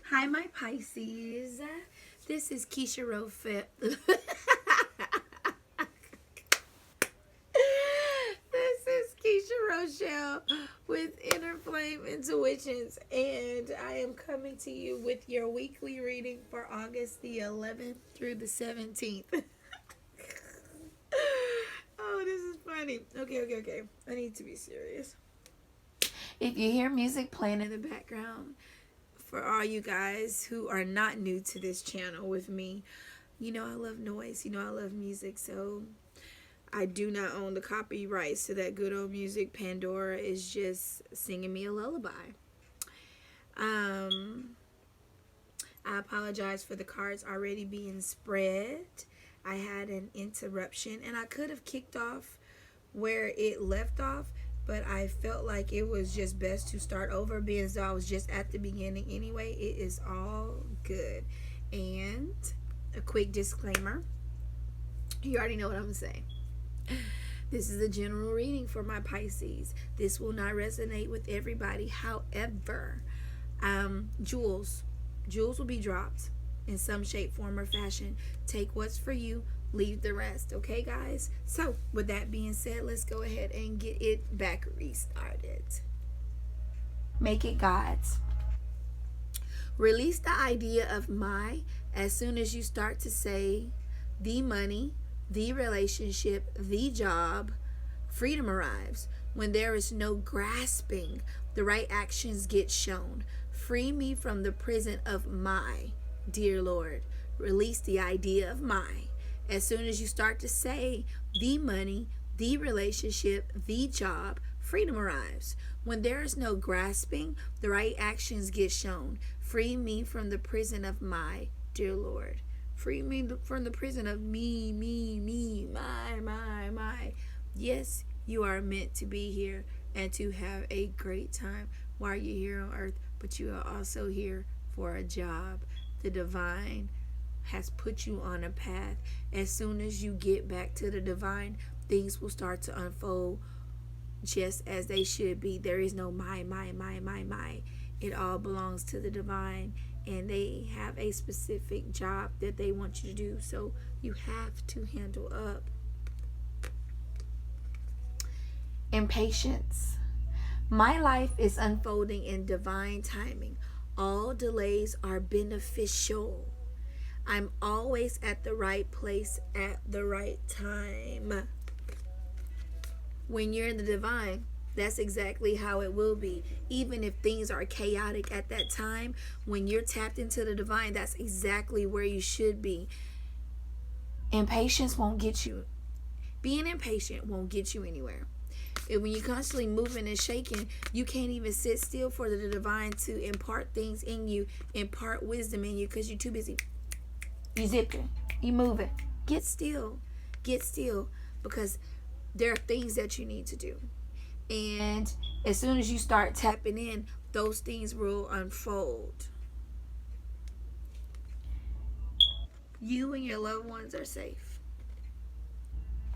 Hi, my Pisces. This is Keisha Rofet. This is Keisha Rochelle with Inner Flame Intuitions, and I am coming to you with your weekly reading for August the 11th through the 17th. Oh, this is funny. Okay. I need to be serious. If you hear music playing in the background, for all you guys who are not new to this channel with me, you know I love noise, you know I love music, so I do not own the copyrights to that good old music. Pandora is just singing me a lullaby. Um, I apologize for the cards already being spread. I had an interruption and I could have kicked off where it left off, but I felt like it was just best to start over, being as though I was just at the beginning anyway. It is all good. And a quick disclaimer, you already know what I'm going to say. This is a general reading for my Pisces. This will not resonate with everybody. However, jewels will be dropped in some shape, form, or fashion. Take what's for you, leave the rest. Okay, guys? So, with that being said, let's go ahead and get it back restarted. Make it God's. Release the idea of my as soon as you start to say the money, the relationship, the job. Freedom arrives. When there is no grasping, the right actions get shown. Free me from the prison of my, dear Lord. Release the idea of my. As soon as you start to say the money, the relationship, the job, freedom arrives. When there is no grasping, the right actions get shown. Free me from the prison of my, dear Lord. Free me from the prison of me, my. Yes, you are meant to be here and to have a great time while you're here on earth, but you are also here for a job. The divine has put you on a path. As soon as you get back to the divine, things will start to unfold just as they should be. There is no my. It all belongs to the divine, and they have a specific job that they want you to do, so you have to handle up. Impatience. My life is unfolding in divine timing. All delays are beneficial. I'm always at the right place at the right time. When you're in the divine, that's exactly how it will be. Even if things are chaotic at that time, when you're tapped into the divine, that's exactly where you should be. Impatience won't get you. Being impatient won't get you anywhere. And when you're constantly moving and shaking, you can't even sit still for the divine to impart things in you, impart wisdom in you, because you're too busy. You zipping, you moving. Get still, because there are things that you need to do. And as soon as you start tapping in, those things will unfold. You and your loved ones are safe.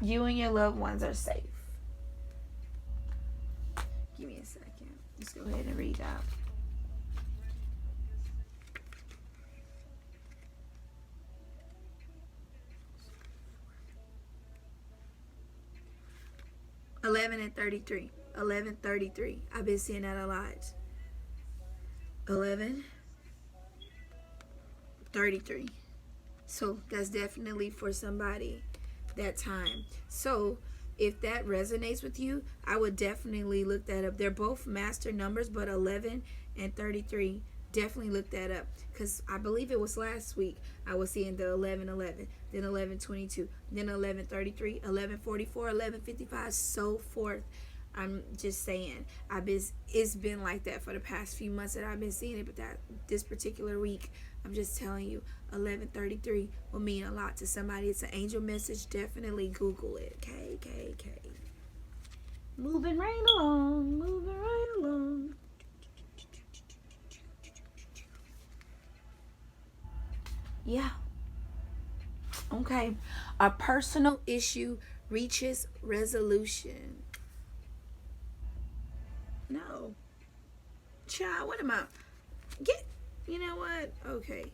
You and your loved ones are safe. Give me a second. Let's go ahead and read out. $11:33. 11:33. I've been seeing that a lot. 11:33. So that's definitely for somebody that time. So if that resonates with you, I would definitely look that up. They're both master numbers, but 11 and 33, definitely look that up, because I believe it was last week I was seeing the 11:11, then 11:22, then 11:33, 11:44, 11:55, so forth. I'm just saying, it's been like that for the past few months that I've been seeing it, but that this particular week, I'm just telling you, 11:33 will mean a lot to somebody. It's an angel message. Definitely Google it. Okay. Moving right along. Yeah. Okay. A personal issue reaches resolution. No. Child, what am I? You know what? Okay.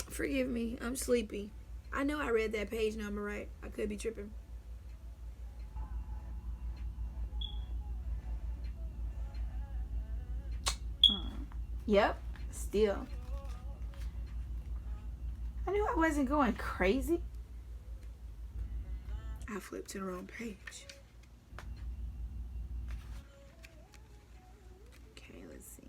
Forgive me. I'm sleepy. I know I read that page number right. I could be tripping. Yep. Still. I knew I wasn't going crazy. I flipped to the wrong page. Okay, let's see.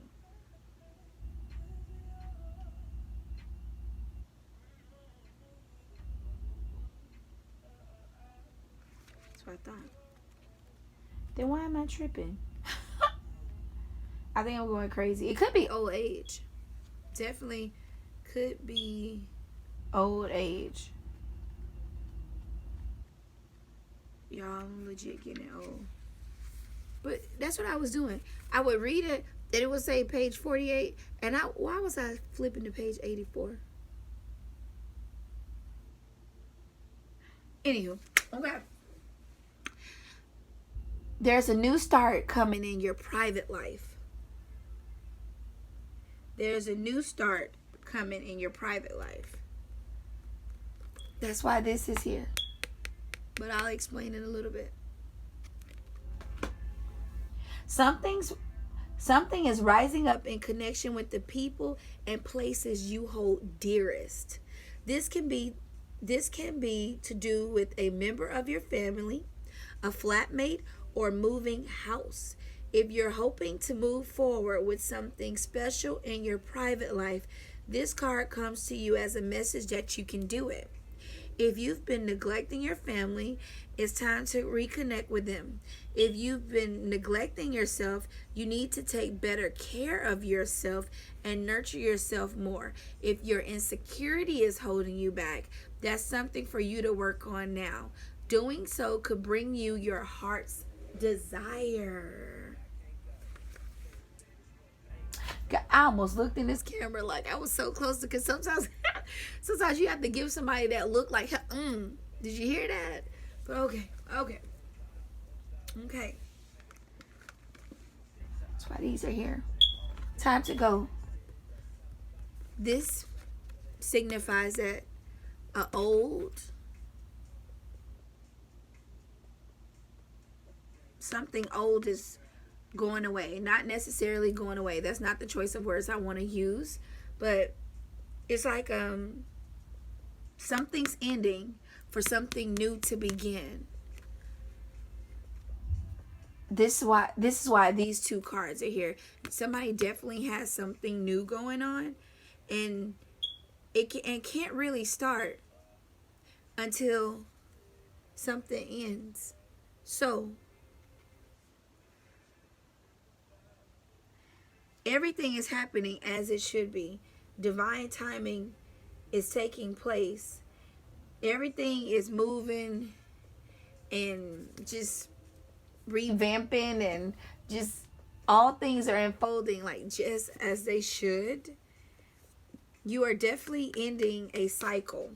That's what I thought. Then why am I tripping? I think I'm going crazy. It could be old age. Definitely could be old age. Y'all, I'm legit getting old. But that's what I was doing. I would read it, and it would say page 48. And why was I flipping to page 84? Anywho, okay. There's a new start coming in your private life. There's a new start coming in your private life. That's why this is here. But I'll explain it a little bit. Something is rising up in connection with the people and places you hold dearest. This can be to do with a member of your family, a flatmate, or moving house. If you're hoping to move forward with something special in your private life, this card comes to you as a message that you can do it. If you've been neglecting your family, it's time to reconnect with them. If you've been neglecting yourself, you need to take better care of yourself and nurture yourself more. If your insecurity is holding you back, that's something for you to work on now. Doing so could bring you your heart's desire. I almost looked in this camera like I was so close to, because sometimes you have to give somebody that look like, did you hear that? But okay. That's why these are here. Time to go. This signifies that something old is going away. Not necessarily going away. That's not the choice of words I want to use. But it's like something's ending for something new to begin. This is why these two cards are here. Somebody definitely has something new going on, and it can't really start until something ends. So everything is happening as it should be. Divine timing is taking place. Everything is moving and just revamping, and just all things are unfolding like just as they should. You are definitely ending a cycle,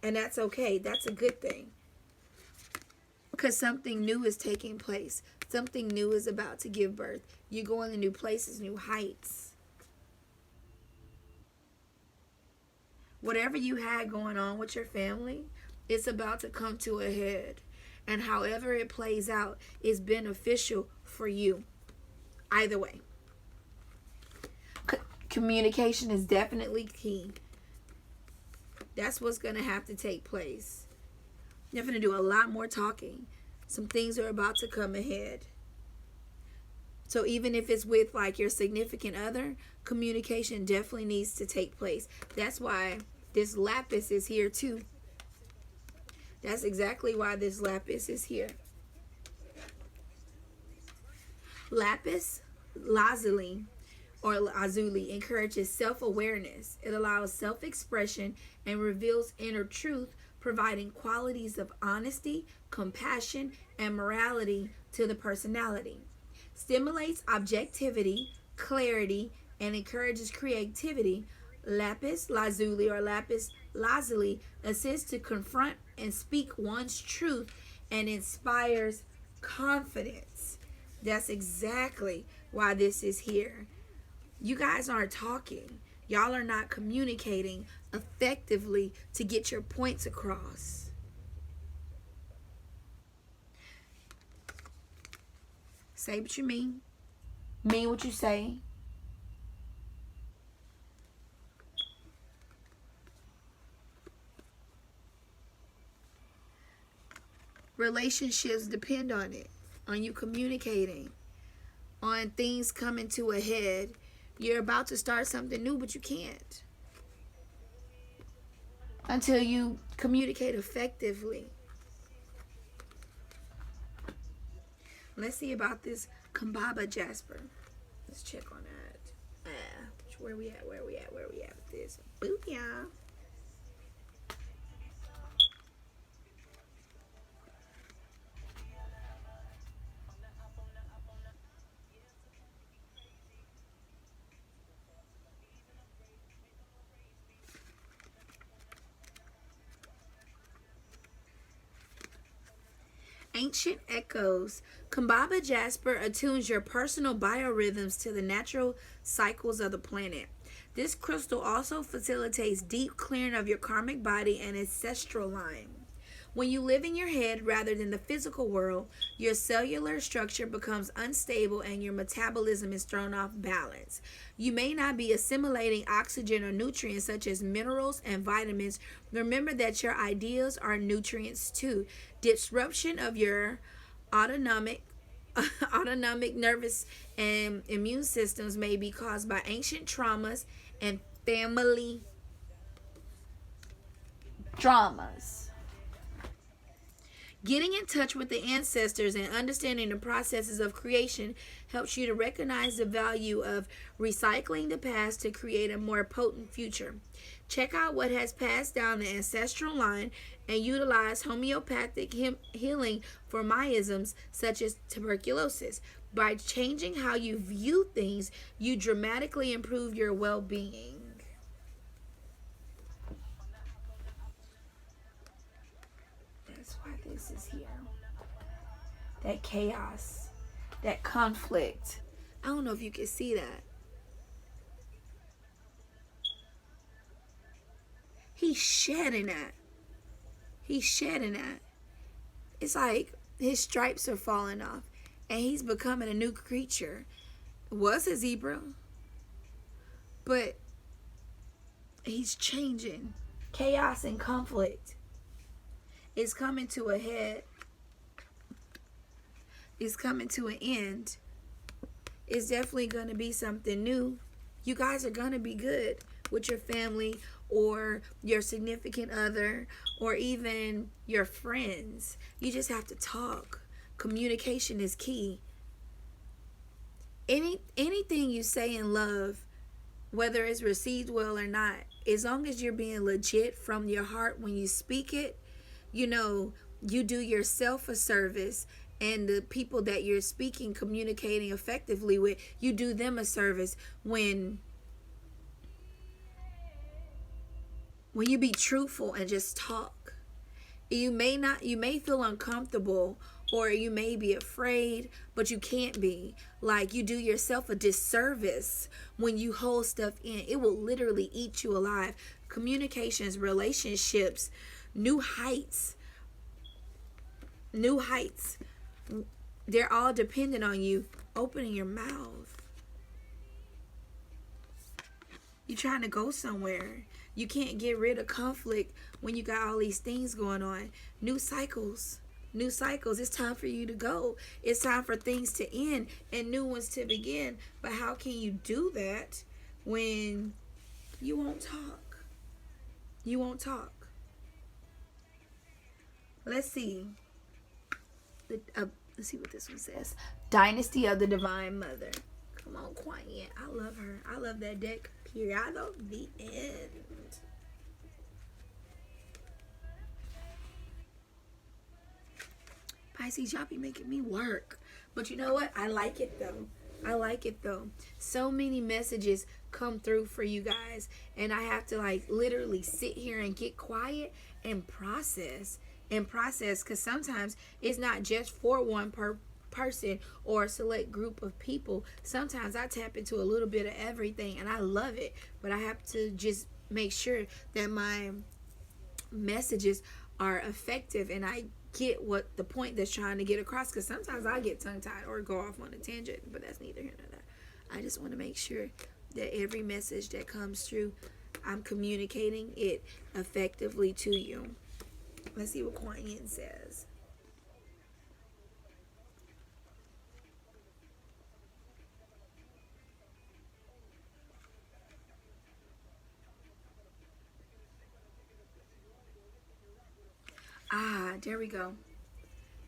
and that's okay. That's a good thing, because something new is taking place. Something new is about to give birth. You're going to new places, new heights. Whatever you had going on with your family, it's about to come to a head. And however it plays out is beneficial for you. Either way. Communication is definitely key. That's what's going to have to take place. You're going to do a lot more talking. Some things are about to come ahead. So even if it's with like your significant other, communication definitely needs to take place. That's why this lapis is here too. That's exactly why this lapis is here. Lapis lazuli or lazuli encourages self-awareness. It allows self-expression and reveals inner truth, providing qualities of honesty, compassion, and morality to the personality. Stimulates objectivity, clarity, and encourages creativity. Lapis lazuli or lapis lazuli assists to confront and speak one's truth and inspires confidence. That's exactly why this is here. You guys aren't talking. Y'all are not communicating effectively to get your points across. Say what you mean. Mean what you say. Relationships depend on it, on you communicating, on things coming to a head. You're about to start something new, but you can't until you communicate effectively. Let's see about this Kambaba Jasper. Let's check on that. Where we at? Where we at? Where we at with this? Booyah. Ancient echoes. Kambaba Jasper attunes your personal biorhythms to the natural cycles of the planet. This crystal also facilitates deep clearing of your karmic body and ancestral line. When you live in your head rather than the physical world, your cellular structure becomes unstable and your metabolism is thrown off balance. You may not be assimilating oxygen or nutrients such as minerals and vitamins. Remember that your ideas are nutrients too. Disruption of your autonomic nervous and immune systems may be caused by ancient traumas and family dramas. Getting in touch with the ancestors and understanding the processes of creation helps you to recognize the value of recycling the past to create a more potent future. Check out what has passed down the ancestral line and utilize homeopathic healing for miasms such as tuberculosis. By changing how you view things, you dramatically improve your well-being. That's why this is here. That chaos, that conflict. I don't know if you can see that. He's shedding that. He's shedding that. It's like his stripes are falling off and he's becoming a new creature. Was a zebra, but he's changing. Chaos and conflict is coming to a head. It's coming to an end. It's definitely going to be something new. You guys are going to be good with your family or your significant other or even your friends. You just have to talk. Communication is key. Anything you say in love, whether it's received well or not, as long as you're being legit from your heart when you speak it, you know, you do yourself a service, and the people that you're speaking, communicating effectively with, you do them a service when you be truthful and just talk. You may feel uncomfortable or you may be afraid, but you can't be. Like, you do yourself a disservice when you hold stuff in. It will literally eat you alive. Communications, relationships, new heights. They're all dependent on you opening your mouth. You're trying to go somewhere. You can't get rid of conflict when you got all these things going on. New cycles. It's time for you to go. It's time for things to end and new ones to begin. But how can you do that when you won't talk? You won't talk. Let's see. Let's see what this one says. Dynasty of the Divine Mother. Come on, quiet. I love her. I love that deck. Period. The end. Pisces, y'all be making me work. But you know what? I like it though. So many messages come through for you guys. And I have to like literally sit here and get quiet and process. Because sometimes it's not just for one person or a select group of people. Sometimes I tap into a little bit of everything and I love it, but I have to just make sure that my messages are effective and I get what the point that's trying to get across, because sometimes I get tongue-tied or go off on a tangent, but that's neither here nor there. I just want to make sure that every message that comes through, I'm communicating it effectively to you. Let's see what Kuan Yin says. There we go.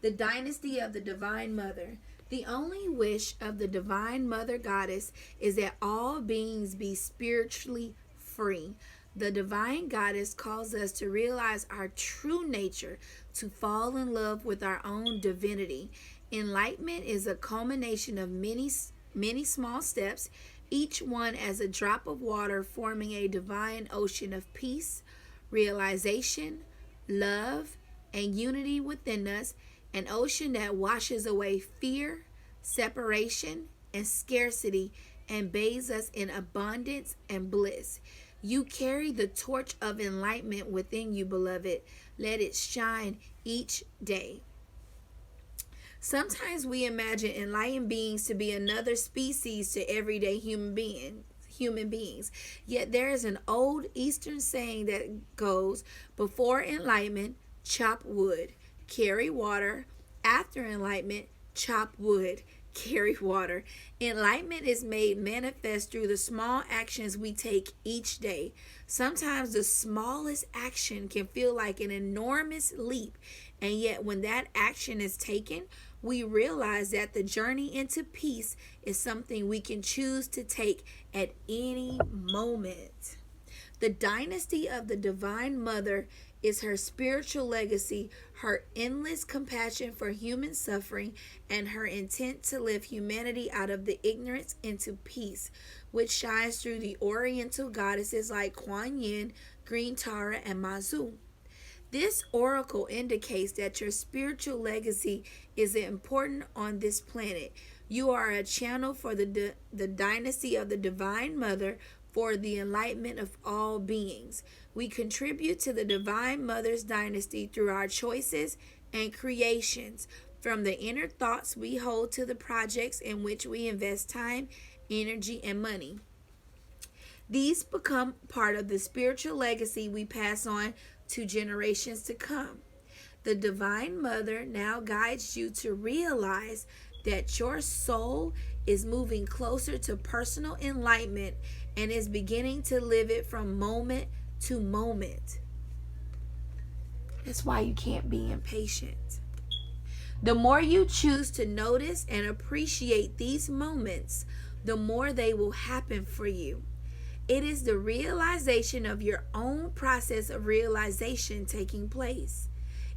The dynasty of the Divine Mother. The only wish of the Divine Mother Goddess is that all beings be spiritually free. The Divine Goddess calls us to realize our true nature, to fall in love with our own divinity. Enlightenment is a culmination of many small steps, each one as a drop of water forming a divine ocean of peace, realization, love, and unity within us, an ocean that washes away fear, separation, and scarcity and bathes us in abundance and bliss. You carry the torch of enlightenment within you, beloved. Let it shine each day. Sometimes we imagine enlightened beings to be another species to everyday human beings. Yet there is an old Eastern saying that goes, before enlightenment, chop wood, carry water. After enlightenment, chop wood, carry water. Enlightenment is made manifest through the small actions we take each day. Sometimes the smallest action can feel like an enormous leap, and yet when that action is taken, we realize that the journey into peace is something we can choose to take at any moment. The dynasty of the Divine Mother is her spiritual legacy, her endless compassion for human suffering, and her intent to lift humanity out of the ignorance into peace, which shines through the Oriental goddesses like Kuan Yin, Green Tara, and Mazu. This oracle indicates that your spiritual legacy is important on this planet. You are a channel for the dynasty of the Divine Mother, for the enlightenment of all beings. We contribute to the Divine Mother's dynasty through our choices and creations, from the inner thoughts we hold to the projects in which we invest time, energy, and money. These become part of the spiritual legacy we pass on to generations to come. The Divine Mother now guides you to realize that your soul is moving closer to personal enlightenment and is beginning to live it from moment to moment. That's why you can't be impatient. The more you choose to notice and appreciate these moments, the more they will happen for you. It is the realization of your own process of realization taking place.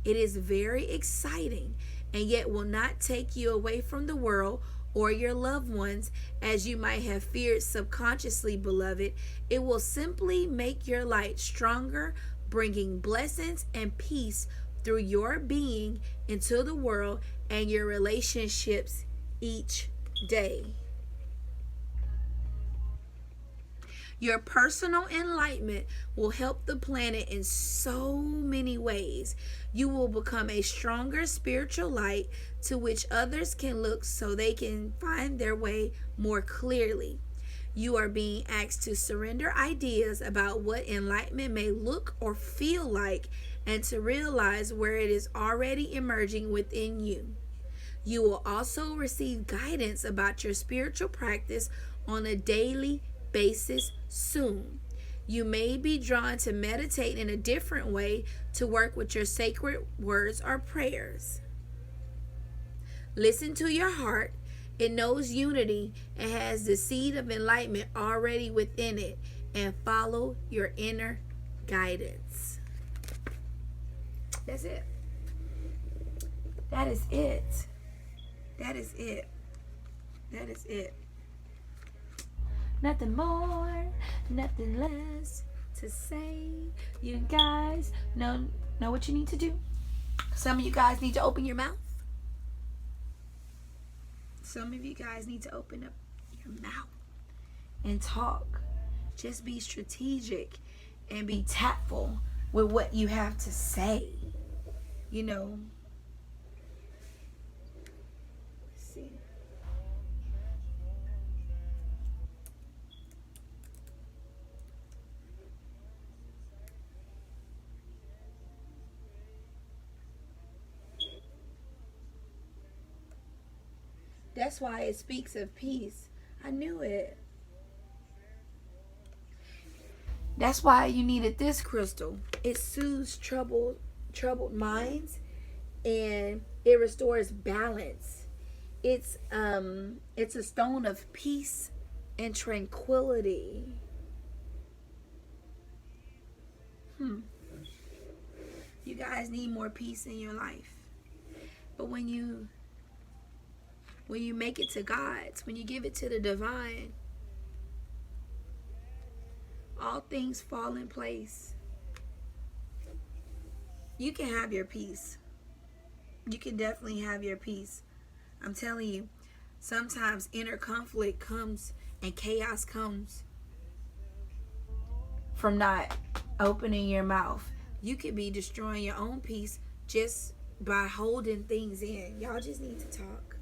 It is very exciting and yet will not take you away from the world or your loved ones as you might have feared subconsciously, beloved. It will simply make your light stronger, bringing blessings and peace through your being into the world and your relationships each day. Your personal enlightenment will help the planet in so many ways. You will become a stronger spiritual light to which others can look so they can find their way more clearly. You are being asked to surrender ideas about what enlightenment may look or feel like and to realize where it is already emerging within you. You will also receive guidance about your spiritual practice on a daily basis soon. You may be drawn to meditate in a different way, to work with your sacred words or prayers. Listen to your heart. It knows unity and has the seed of enlightenment already within it, and follow your inner guidance. That's it. That is it. That is it. That is it. Nothing more, nothing less to say. You guys know what you need to do. Some of you guys need to open your mouth Some of you guys need to open up your mouth and talk. Just be strategic and be tactful with what you have to say. You know, let's see. That's why it speaks of peace. I knew it. That's why you needed this crystal. It soothes troubled minds, and it restores balance. It's a stone of peace and tranquility. You guys need more peace in your life. But when you make it to God's, when you give it to the divine, all things fall in place. You can have your peace. You can definitely have your peace. I'm telling you, sometimes inner conflict comes and chaos comes from not opening your mouth. You could be destroying your own peace just by holding things in. Y'all just need to talk.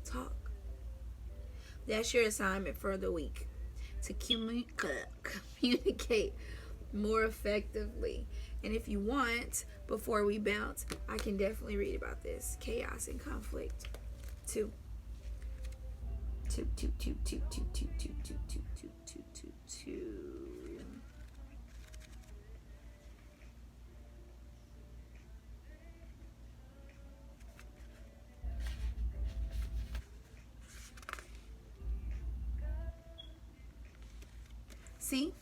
Talk. That's your assignment for the week. To communicate more effectively. And if you want, before we bounce, I can definitely read about this. Chaos and conflict. Two. See?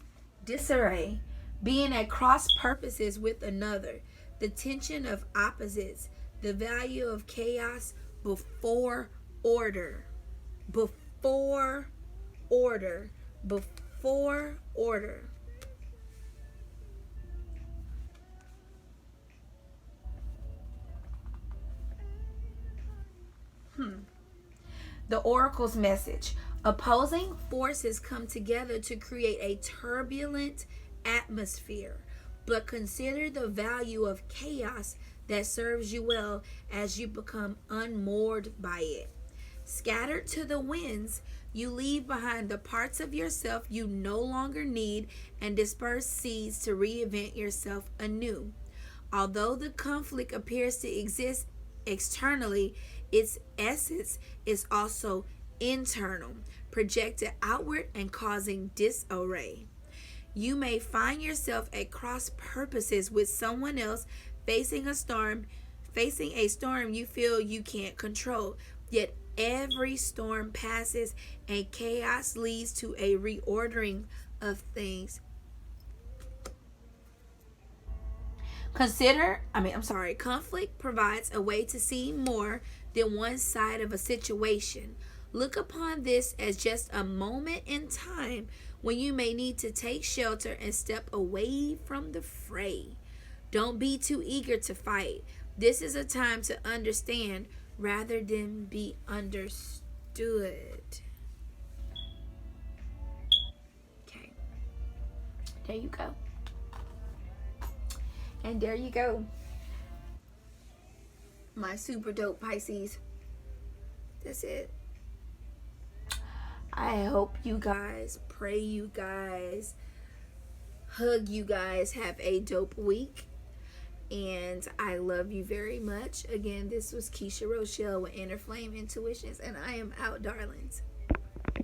Disarray. Being at cross purposes with another. The tension of opposites. The value of chaos before order. Before order. Before order. The oracle's message. Opposing forces come together to create a turbulent atmosphere, but consider the value of chaos that serves you well as you become unmoored by it. Scattered to the winds, you leave behind the parts of yourself you no longer need and disperse seeds to reinvent yourself anew. Although the conflict appears to exist externally, its essence is also internal, projected outward and causing disarray. You may find yourself at cross purposes with someone else, facing a storm you feel you can't control. Yet every storm passes and chaos leads to a reordering of things. Conflict provides a way to see more than one side of a situation. Look upon this as just a moment in time when you may need to take shelter and step away from the fray. Don't be too eager to fight. This is a time to understand rather than be understood. Okay. There you go. And there you go. My super dope Pisces. That's it. I hope you guys, pray you guys, hug you guys, have a dope week. And I love you very much. Again, this was Keisha Rochelle with Inner Flame Intuitions, and I am out, darlings.